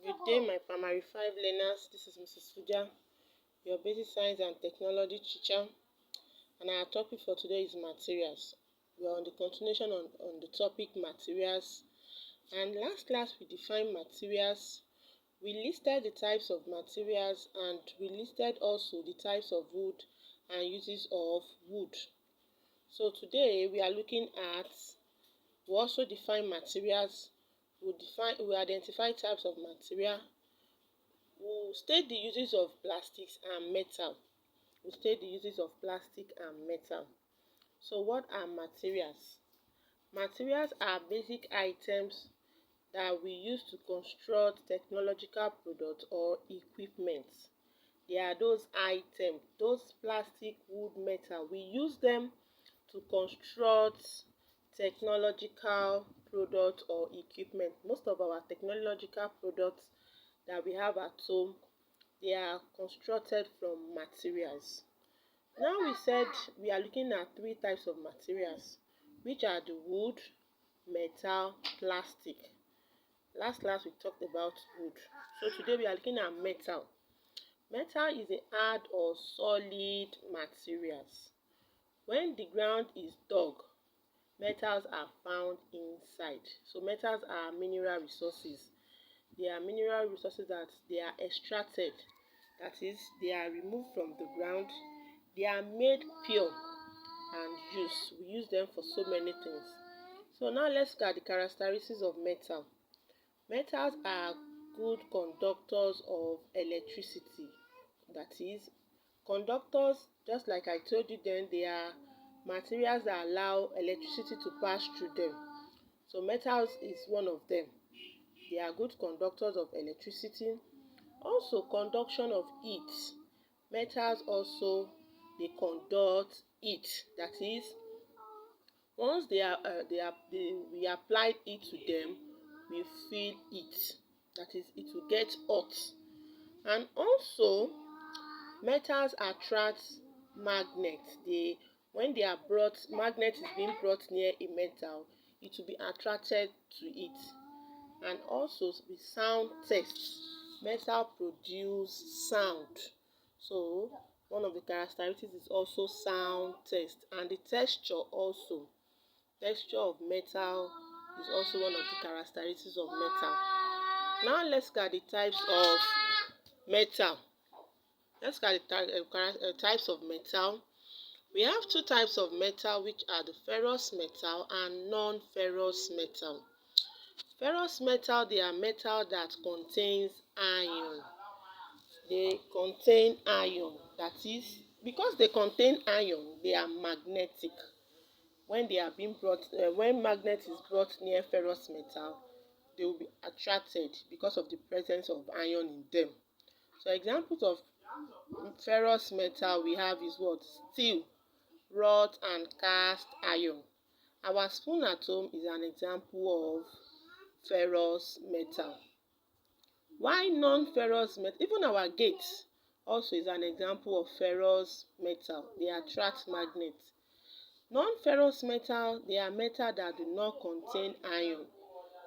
Good day, my primary 5 learners. This is Mrs. Fuja, your basic science and technology teacher. And our topic for today is materials. We are on the continuation on the topic materials. And last class we defined materials. We listed the types of materials and we listed also the types of wood and uses of wood. So today we are looking at, we also define materials. We identify types of material. We'll state the uses of plastics and metal. We'll state the uses of plastic and metal. So what are materials? Materials are basic items that we use to construct technological products or equipment. They are those items, those plastic, wood, metal. We use them to construct technological products or equipment. Most of our technological products that we have at home, they are constructed from materials. Now we said we are looking at 3 types of materials, which are the wood, metal, plastic. Last class we talked about wood. So today we are looking at metal. Metal is a hard or solid materials. When the ground is dug, metals are found inside. So metals are mineral resources. They are mineral resources that they are extracted. That is, they are removed from the ground. They are made pure and used. We use them for so many things. So now let's look at the characteristics of metal. Metals are good conductors of electricity. That is, conductors, just like I told you then, they are materials that allow electricity to pass through them. So metals is one of them. They are good conductors of electricity. Also, conduction of heat. Metals also, they conduct heat. That is, once we apply heat to them, we feel heat. That is, it will get hot. And also, metals attract magnets. When they are brought, magnet is being brought near a metal, it will be attracted to it. And also with sound test, metal produce sound. So one of the characteristics is also sound test, and the texture also. Texture of metal is also one of the characteristics of metal. Now let's look at the types of metal. Let's look at the types of metal. We have 2 types of metal, which are the ferrous metal and non-ferrous metal. Ferrous metal, they are metal that contains iron. They contain iron. That is, because they contain iron, they are magnetic. When magnet is brought near ferrous metal, they will be attracted because of the presence of iron in them. So examples of ferrous metal we have is what? Steel, wrought and cast iron. Our spoon at home is an example of ferrous metal. Why non-ferrous metal? Even our gates also is an example of ferrous metal. They attract magnets. Non-ferrous metal, they are metal that do not contain iron.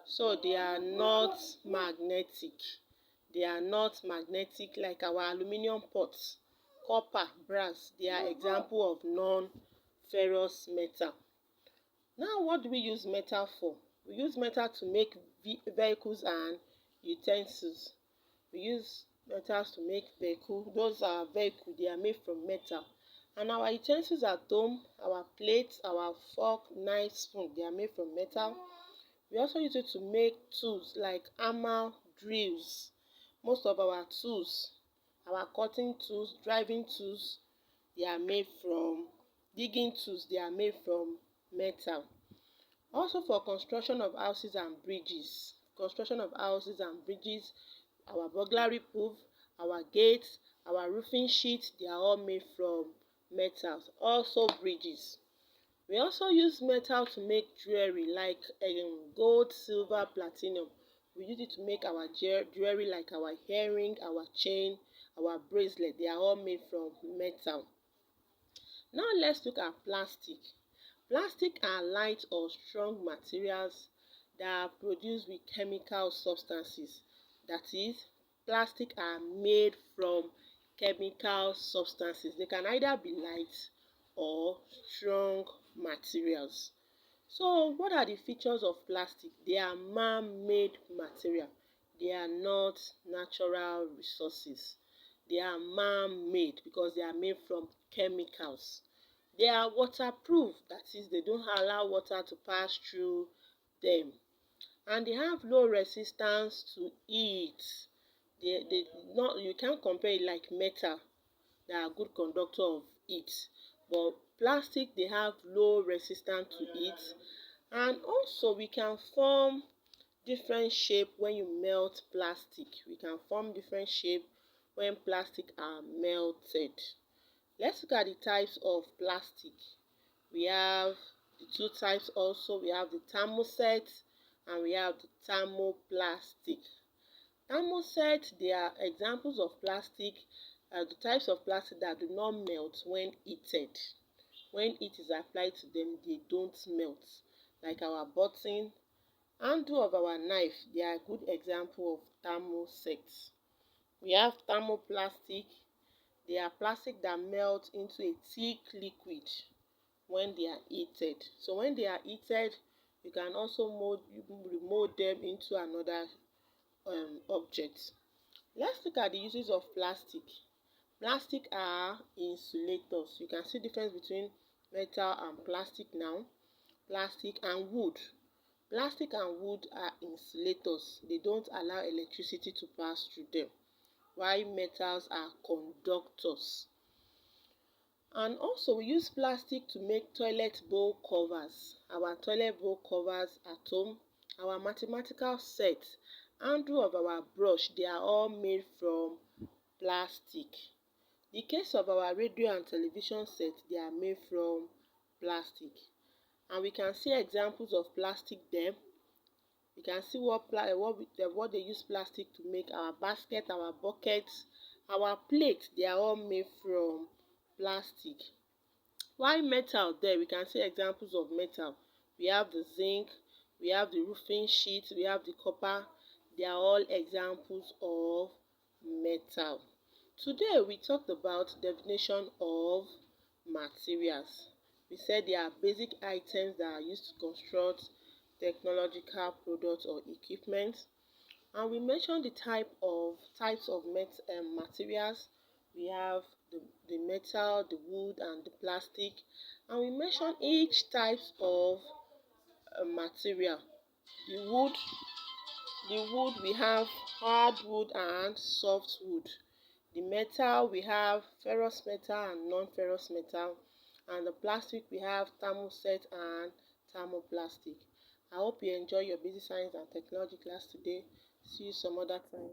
So they are not magnetic. They are not magnetic like our aluminium pots, copper, brass. They are example of non-ferrous metal. Now what do we use metal for? We use metal to make vehicles and utensils. We use metals to make vehicles. Those are vehicles, they are made from metal. And our utensils at home, our plates, our fork, knife, spoon, they are made from metal. We also use it to make tools like hammer, drills. Most of our tools, our cutting tools, driving tools, they are made from, digging tools, they are made from metal. Also for construction of houses and bridges. Construction of houses and bridges, our burglary proof, our gates, our roofing sheets, they are all made from metals. Also bridges. We also use metal to make jewelry like gold, silver, platinum. We use it to make our jewelry like our earring, our chain, our bracelet. They are all made from metal. Now let's look at plastic. Plastic are light or strong materials that are produced with chemical substances. That is, plastic are made from chemical substances. They can either be light or strong materials. So what are the features of plastic? They are man-made material. They are not natural resources. They are man-made because they are made from chemicals. They are waterproof, that is, they don't allow water to pass through them. And they have low resistance to heat. They not, you can't compare it like metal. They are good conductor of heat. But plastic, they have low resistance to heat. And also we can form different shape when you melt plastic. We can form different shape when plastic are melted. Let's look at the types of plastic. We have the two types also. We have the thermoset and we have the thermoplastic. Thermoset, they are examples of plastic, the types of plastic that do not melt when heated. When heat is applied to them, they don't melt. Like our button, handle of our knife, they are a good example of thermoset. We have thermoplastic. They are plastic that melt into a thick liquid when they are heated. So when they are heated, you can also remold them into another object. Let's look at the uses of plastic. Plastic are insulators. You can see the difference between metal and plastic now. Plastic and wood. Plastic and wood are insulators. They don't allow electricity to pass through them, while metals are conductors. And also we use plastic to make toilet bowl covers. Our toilet bowl covers at home, our mathematical set, handle of our brush, they are all made from plastic. The case of our radio and television set, they are made from plastic. And we can see examples of plastic there. We can see what they use plastic to make. Our basket, our buckets, our plates, they are all made from plastic. While metal there, we can see examples of metal. We have the zinc, we have the roofing sheet, we have the copper. They are all examples of metal. Today we talked about definition of materials. We said they are basic items that are used to construct technological products or equipment. And we mentioned the types of materials. We have the metal, the wood, and the plastic. And we mentioned each types of material. The wood, we have hardwood and softwood. The metal, we have ferrous metal and non-ferrous metal. And the plastic, we have thermoset and thermoplastic. I hope you enjoy your basic science and technology class today. See you some other time.